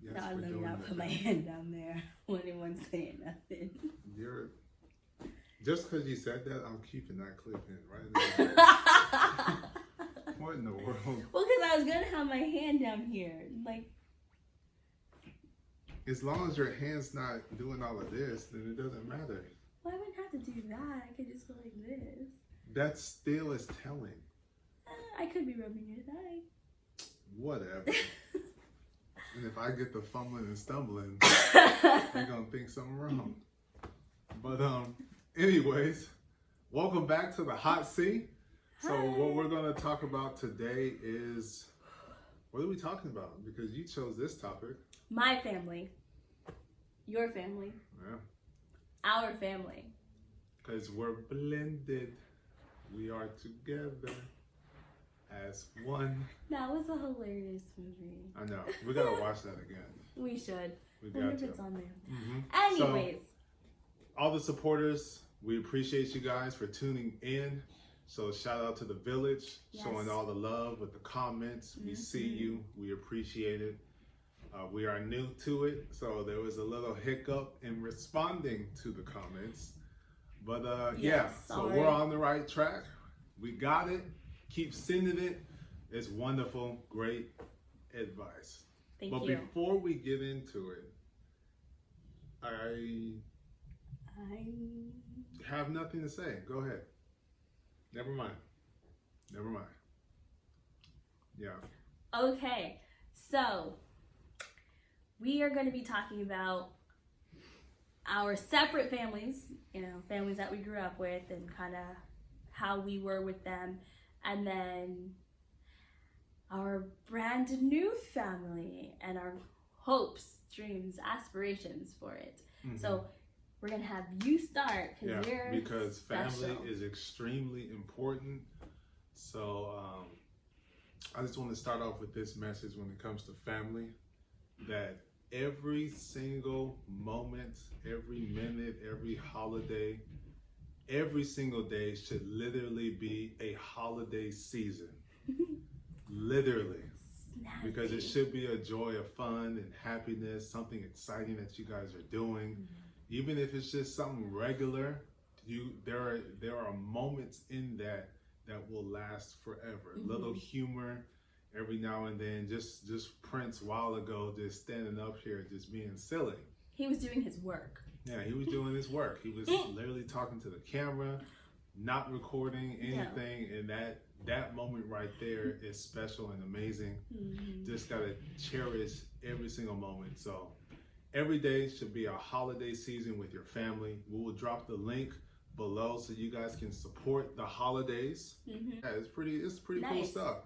Yes, No, we're let me doing not that. put my hand down there when anyone's saying nothing. You're just because you said that, I'm keeping that clip in right now. What in the world? Well, because I was gonna have my hand down here, like. As long as your hand's not doing all of this, then it doesn't matter. Well, I wouldn't have to do that. I could just go like this. That still is telling. I could be rubbing your thigh. Whatever. And if I get the fumbling and stumbling, you're gonna think something wrong. But anyways, welcome back to the Hot Seat. So what we're gonna talk about today is, what are we talking about? Because you chose this topic. My family. Your family. Yeah. Our family. Because we're blended. We are together as one. That was a hilarious movie. I know. We gotta watch that again. We should. We Wonder got if it's to. on there. Mm-hmm. Anyways. So, all the supporters, we appreciate you guys for tuning in. So shout out to the village, showing all the love with the comments. We see you. We appreciate it. We are new to it, so there was a little hiccup in responding to the comments. But so we're on the right track. We got it. Keep sending it. It's wonderful, great advice. Thank you. But before we get into it, I have nothing to say. Go ahead. Never mind. Yeah. Okay, so we are going to be talking about our separate families, families that we grew up with and kind of how we were with them, and then our brand new family and our hopes, dreams, aspirations for it. Mm-hmm. So we're going to have you start because family is extremely important. So I just want to start off with this message when it comes to family, that every single moment, every minute, every holiday, every single day should literally be a holiday season. Literally. Snappy. Because it should be a joy of fun and happiness, something exciting that you guys are doing. Even if it's just something regular, there are moments in that will last forever. Little humor every now and then. Just Prince a while ago, just standing up here, just being silly. He was doing his work. Yeah, he was doing his work. He was literally talking to the camera, not recording anything, and that moment right there is special and amazing. Just gotta cherish every single moment. So every day should be a holiday season with your family. We will drop the link below so you guys can support the holidays. Yeah, it's pretty nice. Cool stuff.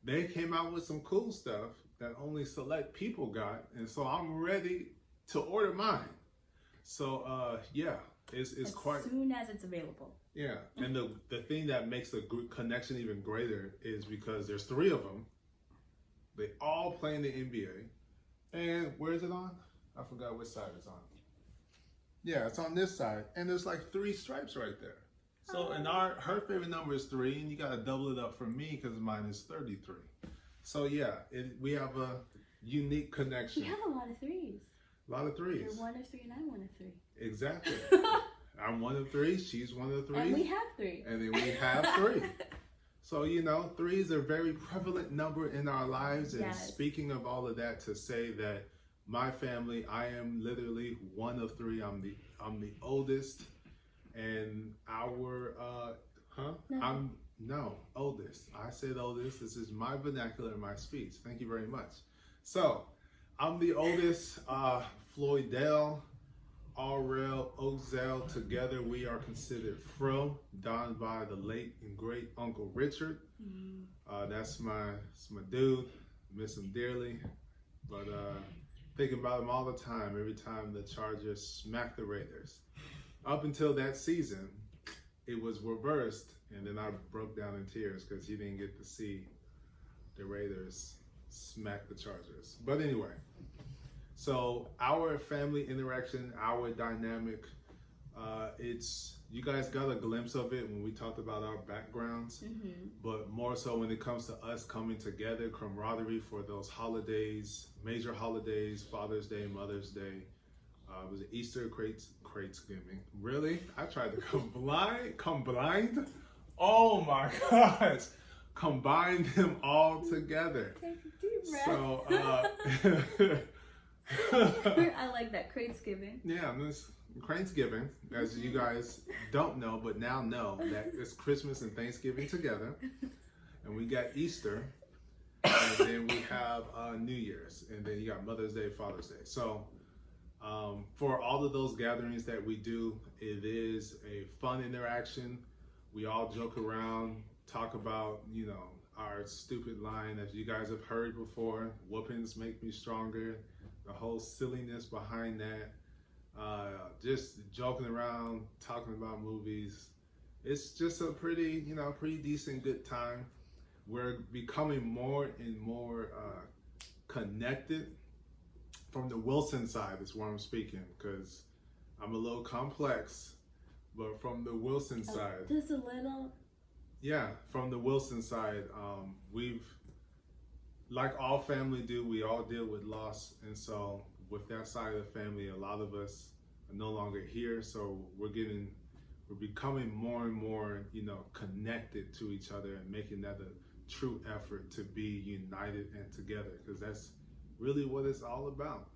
They came out with some cool stuff that only select people got, and so I'm ready to order mine. So it's quite as soon as it's available. Yeah, and the thing that makes the connection even greater is because there's 3 of them. They all play in the NBA. And where is it on? I forgot which side it's on. Yeah, it's on this side, and there's like 3 stripes right there. So, and her favorite number is 3, and you gotta double it up for me because mine is 33. So yeah, we have a unique connection. We have a lot of 3s. A lot of 3s. You're 1 of 3, and I'm 1 of 3. Exactly. I'm 1 of 3. She's 1 of 3. And we have 3. And then we have 3. So 3 is a very prevalent number in our lives. And speaking of all of that, to say that my family, I am literally 1 of 3. I'm the oldest, and oldest. I said oldest. This is my vernacular in my speech. Thank you very much. So I'm the oldest. Floydell, Aurel, Ozel, together we are considered Fro, donned by the late and great Uncle Richard. That's my dude. Miss him dearly, but thinking about him all the time. Every time the Chargers smack the Raiders. Up until that season, it was reversed, and then I broke down in tears because he didn't get to see the Raiders smack the Chargers. But anyway. So our family interaction, our dynamic, it's you guys got a glimpse of it when we talked about our backgrounds, but more so when it comes to us coming together, camaraderie for those holidays, major holidays, Father's Day, Mother's Day. Was it Easter, Cratesgiving? Really? I tried to combine. Oh my gosh. Combine them all together. Take a deep breath. So, I like that, Cratesgiving. yeah, this Cratesgiving, as you guys don't know, but now know that it's Christmas and Thanksgiving together. And we got Easter, and then we have New Year's, and then you got Mother's Day, Father's Day. So, for all of those gatherings that we do, it is a fun interaction. We all joke around, talk about, you know, our stupid line that you guys have heard before, whoopings make me stronger, the whole silliness behind that, just joking around, talking about movies. It's just a pretty decent, good time. We're becoming more and more connected. From the Wilson side is where I'm speaking, because I'm a little complex, but from the Wilson side. Just a little? Yeah, from the Wilson side, we've, like all family do, we all deal with loss. And so with that side of the family, a lot of us are no longer here. So we're becoming more and more, connected to each other and making that a true effort to be united and together, because that's really what it's all about.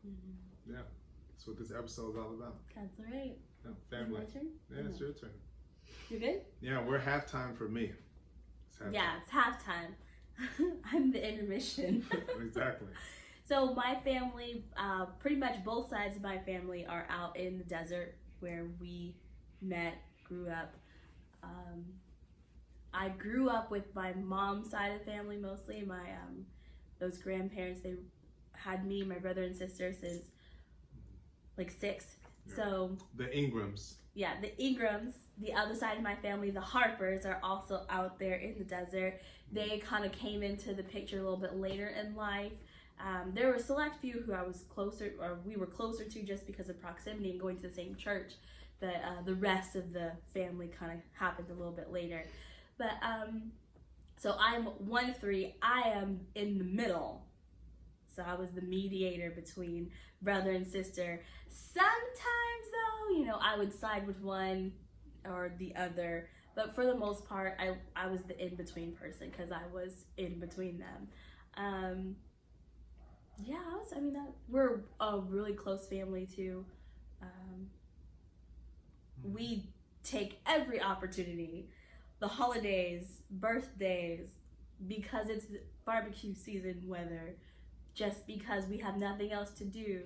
Yeah, that's what this episode is all about. That's right. Yeah, family. Is it my turn? Yeah, it's your turn. You good? Yeah, we're halftime for me. It's halftime. I'm the intermission. Exactly. So my family, pretty much both sides of my family are out in the desert where we met, grew up. I grew up with my mom's side of the family mostly. My those grandparents, they had me, my brother and sister since like 6. Yeah. So the Ingrams. Yeah, the Ingrams, the other side of my family, the Harpers, are also out there in the desert. They kind of came into the picture a little bit later in life. There were a select few who we were closer to just because of proximity and going to the same church. But the rest of the family kind of happened a little bit later. But so I'm one of 3. I am in the middle. So I was the mediator between brother and sister. Sometimes though, I would side with one or the other. But for the most part, I was the in-between person because I was in between them. We're a really close family too. We take every opportunity, the holidays, birthdays, because it's barbecue season weather, just because we have nothing else to do.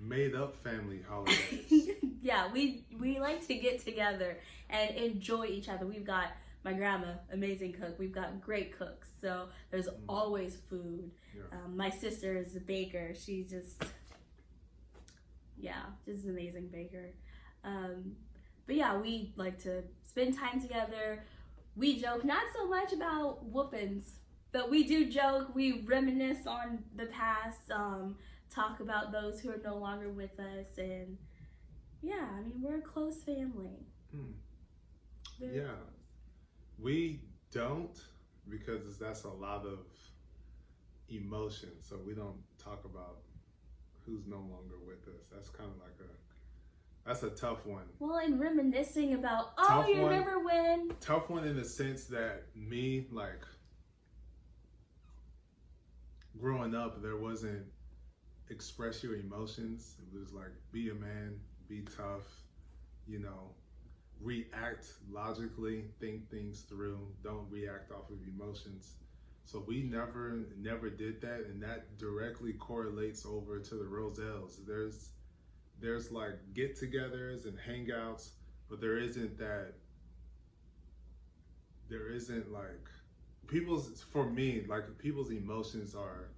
Made up family holidays. Yeah, we like to get together and enjoy each other. We've got my grandma, amazing cook. We've got great cooks, so there's always food. Yeah. My sister is a baker. She's just an amazing baker. But yeah, we like to spend time together. We joke not so much about whoopings, but we do joke. We reminisce on the past, talk about those who are no longer with us, and we're a close family. Yeah, we don't, because that's a lot of emotion, so we don't talk about who's no longer with us. That's kind of like that's a tough one. Well, and reminiscing about, remember when? Tough one in the sense that me, like, growing up, there wasn't express your emotions. It was like, be a man, be tough, react logically, think things through, don't react off of emotions. So we never did that, and that directly correlates over to the Roselles. There's like get-togethers and hangouts, but there isn't like people's emotions are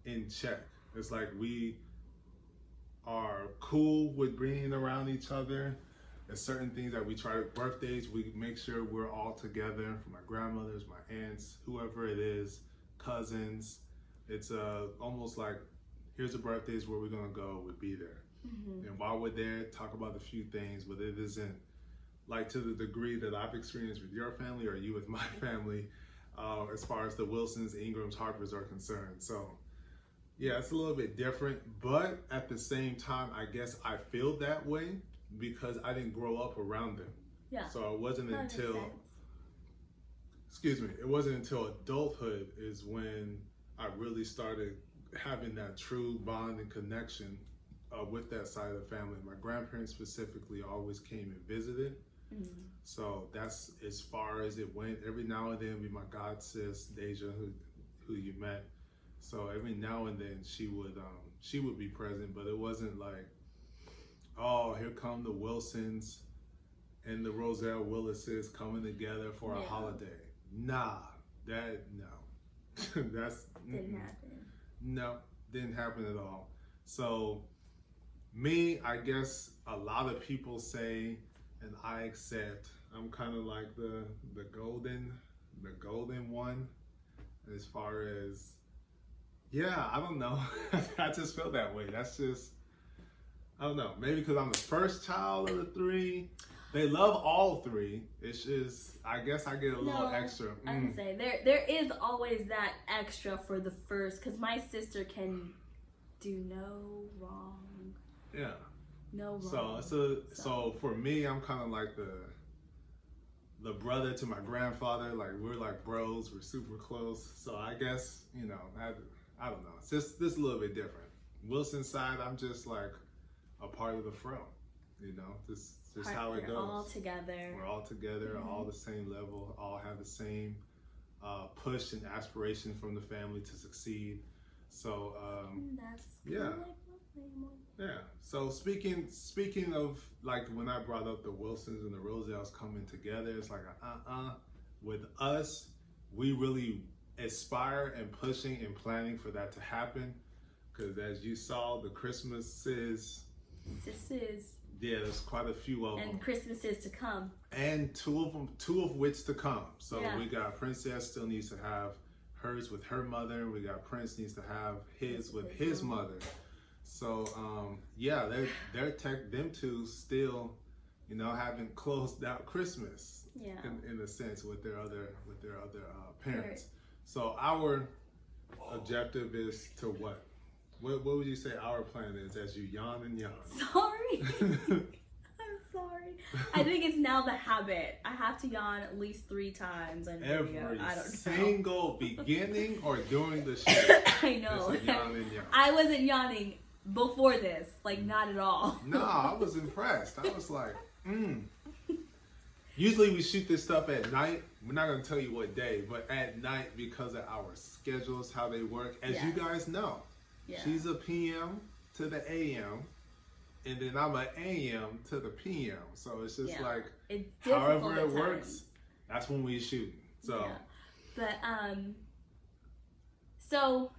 in check. It's like we are cool with bringing around each other. There's certain things that we try. Birthdays, we make sure we're all together. For my grandmothers, my aunts, whoever it is, cousins. It's almost like, here's the birthdays where we're gonna go. We'll be there. And while we're there, talk about a few things, but it isn't like to the degree that I've experienced with your family or you with my family, as far as the Wilsons, Ingrams, Harpers are concerned. So yeah, it's a little bit different, but at the same time, I guess I feel that way because I didn't grow up around them. Yeah. So it wasn't That makes until, sense. it wasn't until adulthood is when I really started having that true bond and connection with that side of the family. My grandparents specifically always came and visited. Mm-hmm. So that's as far as it went. Every now and then, be my god sis Deja, who you met. So every now and then she would be present, but it wasn't like, oh, here come the Wilsons and the Roselle Willises coming together for a holiday. Nah, that's Didn't happen. No, didn't happen at all. So me, I guess a lot of people say, and I accept, I'm kind of like the golden one, as far as, yeah, I don't know. I just feel that way. That's just, I don't know. Maybe because I'm the first child of the three. They love all three. It's just, I guess I get a little extra. I can say there is always that extra for the first, because my sister can do no wrong. Yeah. No wrong. So for me, I'm kind of like the brother to my grandfather. Like we're like bros. We're super close. So I guess, you know, I don't know. It's just this a little bit different. Wilson's side, I'm just like a part of the fro. You know, just how it goes. All together. We're all together, all the same level, all have the same push and aspiration from the family to succeed. So that's yeah. like my family. Yeah. So speaking of like when I brought up the Wilsons and the Roselles coming together, it's like with us, we really aspire and pushing and planning for that to happen. Because as you saw, the Christmases. Yeah, there's quite a few of them. And Christmases to come. And two of which to come. So yeah. We got Princess still needs to have hers with her mother. We got Prince needs to have his with his mother. So yeah, them two still, you know, haven't closed out Christmas. Yeah. In a sense with their other parents. Right. So our objective is to what? What would you say our plan is as you yawn and yawn? Sorry. I'm sorry. I think it's now the habit. I have to yawn at least 3 times. Every I don't single beginning or during the show. I know. Yawn and yawn. I wasn't yawning before this. Like, not at all. No, I was impressed. I was like, Usually we shoot this stuff at night. We're not going to tell you what day, but at night because of our schedules, how they work. As you guys know. Yeah. She's a PM to the AM, and then I'm an AM to the PM. So it's just like, it's however it works, that's when we shoot. So, but so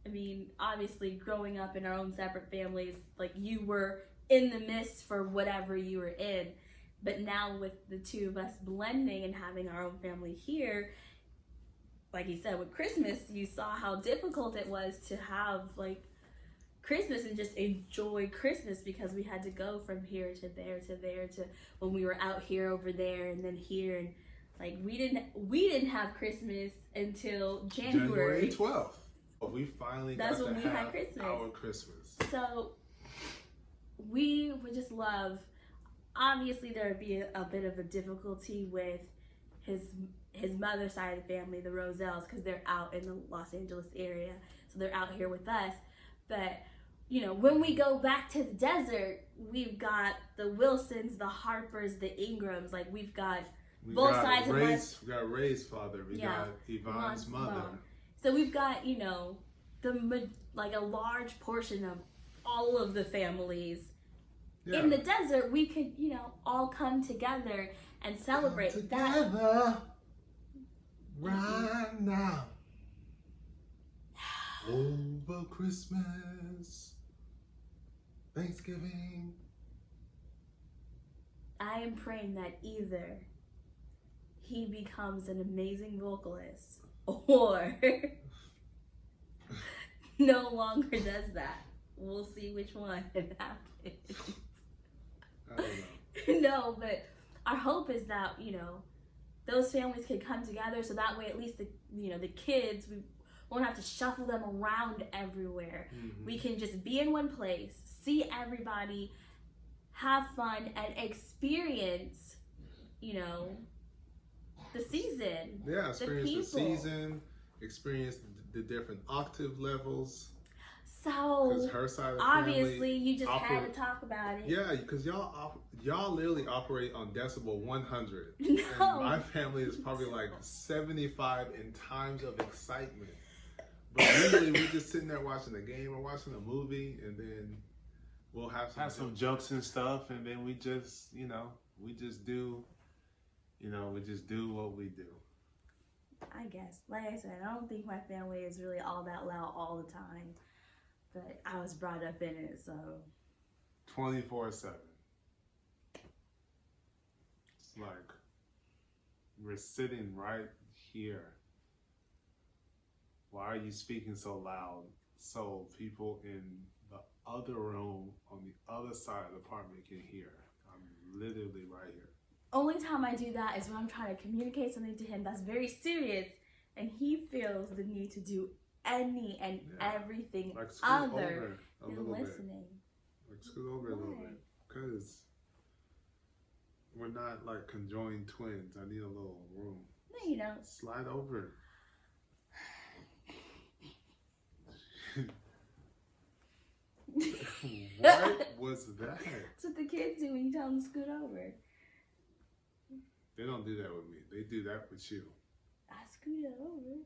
I mean, obviously, growing up in our own separate families, like you were in the midst for whatever you were in, but now with the two of us blending and having our own family here. Like you said, with Christmas, you saw how difficult it was to have like Christmas and just enjoy Christmas because we had to go from here to there to there to when we were out here over there and then here, and like we didn't have Christmas until January 12th. We finally got to have our Christmas. So we would just love. Obviously, there would be a bit of a difficulty with his mother's side of the family, the Roselles, because they're out in the Los Angeles area, so they're out here with us. But you know, when we go back to the desert, we've got the Wilsons, the Harpers, the Ingrams. Like we've got both sides of us. We got Ray's father. We got Yvonne's mother. Mom. So we've got, you know, like a large portion of all of the families. Yeah. In the desert, we could, you know, all come together and celebrate together right now over Christmas, Thanksgiving. I am praying that either he becomes an amazing vocalist or no longer does that. We'll see which one happens. I don't know. No, but our hope is that, those families could come together so that way at least the kids, we won't have to shuffle them around everywhere. Mm-hmm. We can just be in one place, see everybody, have fun, and experience, the season. Yeah, experience the season, experience the different octave levels. So, because her side of the obviously, family you just had to talk about it. Yeah, because y'all literally operate on decibel 100. No. And my family is probably like 75 in times of excitement. But usually we're just sitting there watching a game or watching a movie, and then we'll have some jokes and stuff, and then we just do what we do. I guess, like I said, I don't think my family is really all that loud all the time, but I was brought up in it, so 24/7. It's like we're sitting right here. Why are you speaking so loud? So people in the other room on the other side of the apartment can hear. I'm literally right here. Only time I do that is when I'm trying to communicate something to him that's very serious, and he feels the need to do any and everything like other than listening. Like scoot over a little bit, because we're not like conjoined twins. I need a little room. No, you don't. Slide over. What was that? That's what the kids do when you tell them to scoot over. They don't do that with me. They do that with you. I scooted over.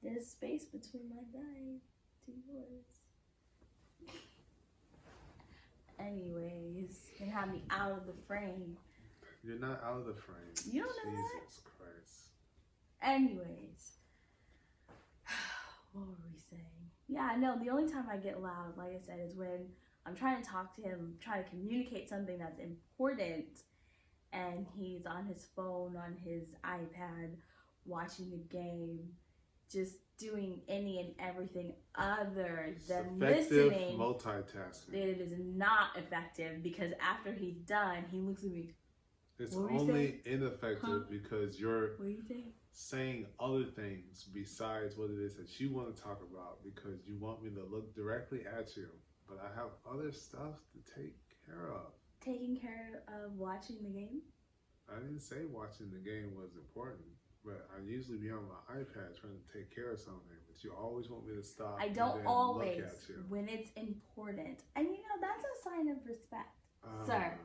There's space between my thigh to yours. Anyways, you can have me out of the frame. You're not out of the frame. You don't know that? Jesus Christ. Anyways, what were we saying? Yeah, no, the only time I get loud, like I said, is when I'm trying to talk to him, trying to communicate something that's important, and he's on his phone, on his iPad, watching the game, just doing any and everything other than effective listening. Multitasking. It is not effective because after he's done, he looks at me. It's only ineffective because you're saying other things besides what it is that you want to talk about, because you want me to look directly at you. But I have other stuff to take care of. Taking care of watching the game? I didn't say watching the game was important, but I usually be on my iPad trying to take care of something. But you always want me to stop. I don't always, look at you. when it's important. And that's a sign of respect, sir.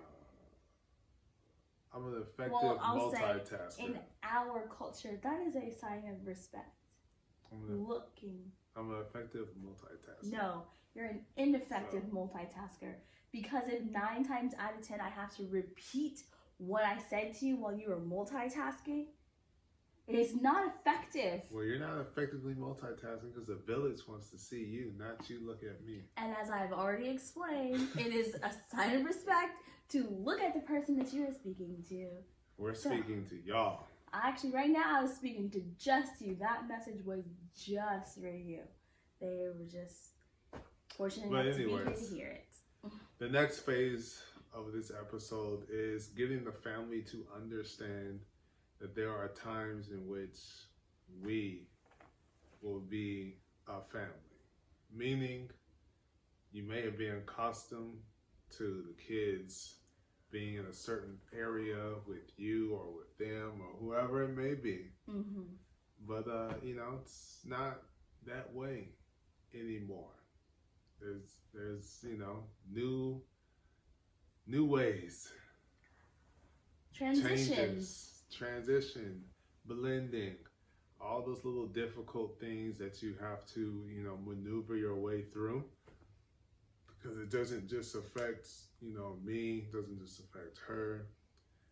I'm an effective I'll multitasker. say in our culture, that is a sign of respect. Looking. I'm an effective multitasker. No, you're an ineffective multitasker. Because if 9 times out of 10 I have to repeat what I said to you while you were multitasking, it is not effective. Well, you're not effectively multitasking because the village wants to see you, not you look at me. And as I've already explained, it is a sign of respect to look at the person that you're speaking to. We're speaking to y'all. Actually, right now I was speaking to just you. That message was just for you. They were just fortunate enough to be here to hear it. The next phase of this episode is getting the family to understand that there are times in which we will be a family. Meaning, you may have been accustomed to the kids being in a certain area with you or with them or whoever it may be. Mm-hmm. But, it's not that way anymore. There's new ways. Transitions. Changes, transition, blending, all those little difficult things that you have to, maneuver your way through. Because it doesn't just affect, me, it doesn't just affect her.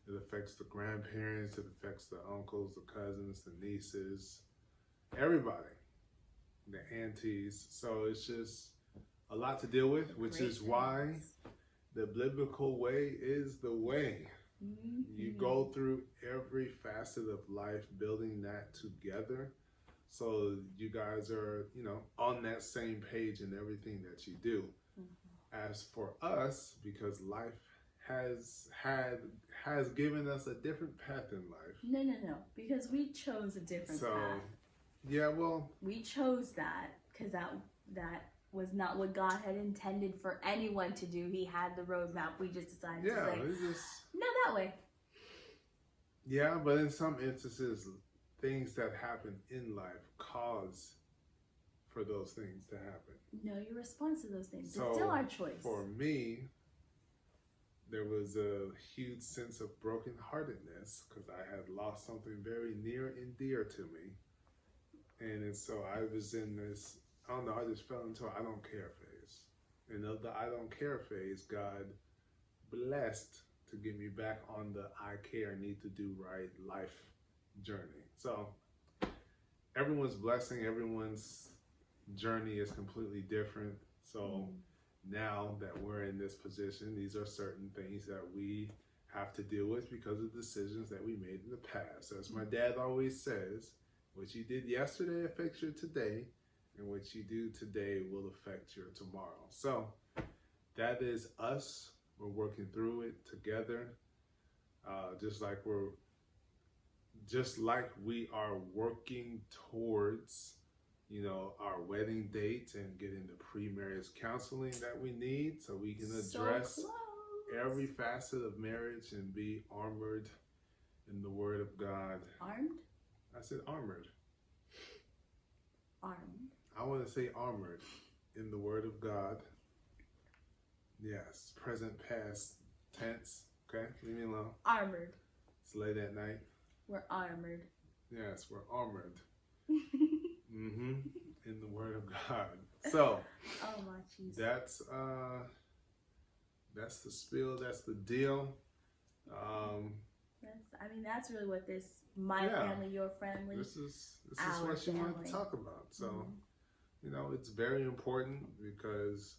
It affects the grandparents, it affects the uncles, the cousins, the nieces, everybody, the aunties. So it's just a lot to deal with, which is why the biblical way is the way. Mm-hmm. You go through every facet of life building that together. So you guys are, on that same page in everything that you do. Mm-hmm. As for us, because life has given us a different path in life. No, because we chose a different path. Yeah, well, we chose that because that was not what God had intended for anyone to do. He had the roadmap. We just decided to say, no, that way. Yeah, but in some instances, things that happen in life cause for those things to happen. Know your response to those things. So it's still our choice. For me, there was a huge sense of brokenheartedness because I had lost something very near and dear to me. And so I was in this, I don't know, I just fell into an I don't care phase. And of the I don't care phase, God blessed to get me back on the I care, need to do right life journey. So everyone's blessing, everyone's journey is completely different. So now that we're in this position, these are certain things that we have to deal with because of decisions that we made in the past. As my dad always says, what you did yesterday affects your today, and what you do today will affect your tomorrow. So that is us. We're working through it together, just like we are working towards, our wedding date and getting the pre-marriage counseling that we need so we can address every facet of marriage and be armored in the Word of God. Armed? I said armored. Armed. I want to say armored in the Word of God. Yes, present, past tense. Okay, leave me alone. Armored. It's late at night. We're armored. Yes, we're armored. In the Word of God. So, oh my Jesus. That's the spiel. That's the deal. That's really what this family, your family. This is what you wanted to talk about. So, it's very important because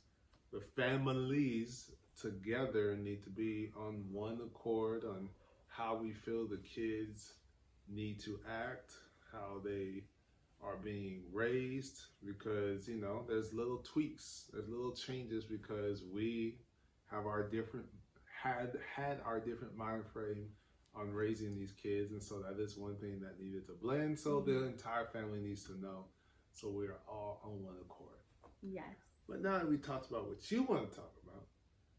the families together need to be on one accord on how we feel the kids need to act, how they are being raised, because there's little tweaks, there's little changes because we have had our different mind frame on raising these kids, and so that is one thing that needed to blend. So the entire family needs to know, so we are all on one accord. Yes. But now that we talked about what you want to talk about,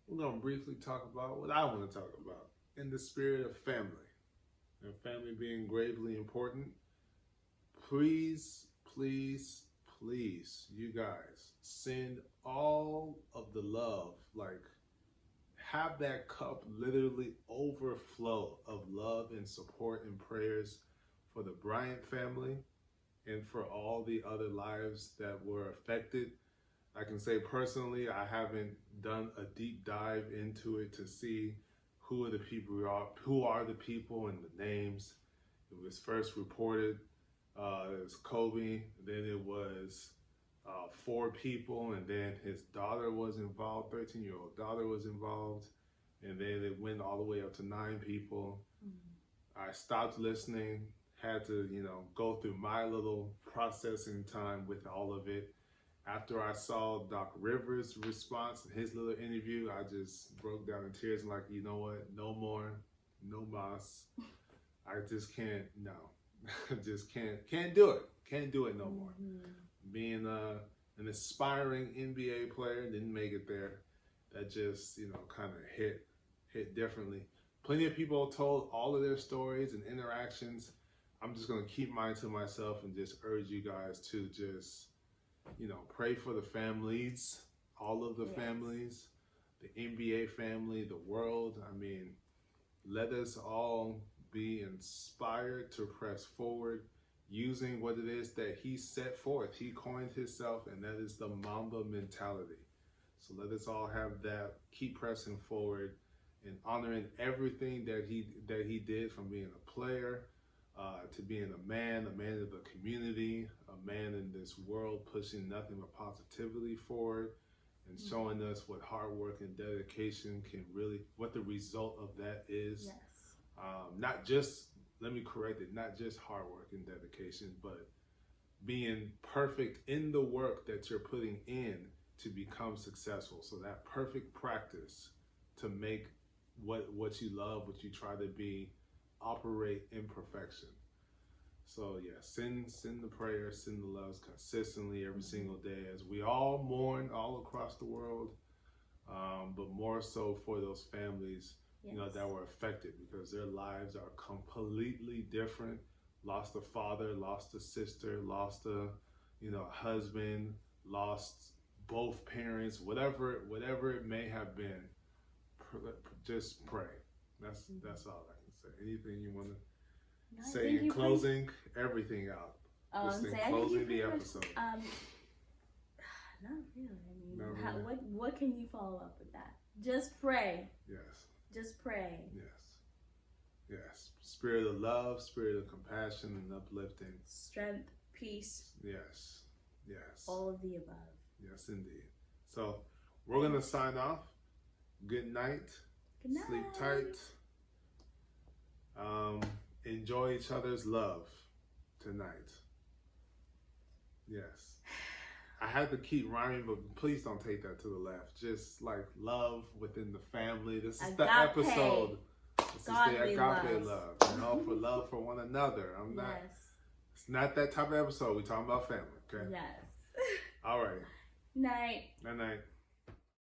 we're going to briefly talk about what I want to talk about in the spirit of family, and family being gravely important. Please, you guys, send all of the love, have that cup literally overflow of love and support and prayers for the Bryant family and for all the other lives that were affected. I can say personally, I haven't done a deep dive into it to see who are the people the people and the names. It was first reported, it was Kobe, then it was 4 people, and then his daughter was involved, 13-year-old daughter was involved, and then it went all the way up to 9 people. I stopped listening, had to, go through my little processing time with all of it. After I saw Doc Rivers' response in his little interview, I just broke down in tears and you know what, no more, no mas. I just can't, no. I just can't do it. Can't do it no more. Being an aspiring NBA player, didn't make it there. That just, kind of hit differently. Plenty of people told all of their stories and interactions. I'm just going to keep mine to myself and just urge you guys to just, pray for the families, all of the families, the NBA family, the world. Let us all be inspired to press forward using what it is that he set forth. He coined himself, and that is the Mamba mentality. So let us all have that, keep pressing forward and honoring everything that he did, from being a player to being a man of the community, a man in this world pushing nothing but positivity forward and showing us what hard work and dedication can really, what the result of that is. Yes. Not just, let me correct it, not just hard work and dedication, but being perfect in the work that you're putting in to become successful. So that perfect practice to make what you love, what you try to be, operate in perfection. So yeah, send the prayers, send the loves consistently every single day as we all mourn all across the world, but more so for those families, Yes. you know, that were affected because their lives are completely different. Lost a father, lost a sister, lost a, you know, a husband, lost both parents, whatever it may have been. Just pray. That's all I can say. Anything you want to No, I say think in you closing everything out? Just in say, I think closing you the pretty much, episode. not really. I mean, Not how, really. what can you follow up with that? Just pray. Yes. Just pray. Yes. Spirit of love, spirit of compassion and uplifting. Strength, peace, Yes. all of the above. Yes, indeed. So we're gonna sign off. Good night. Good night. Sleep tight. Enjoy each other's love tonight. Yes. I had to keep rhyming, but please don't take that to the left. Just like love within the family. This is the Agape. episode. This Godly is the agape love. love. You know, for love for one another. Yes. It's not that type of episode. We're talking about family, okay? Yes. All right. Night. Night night.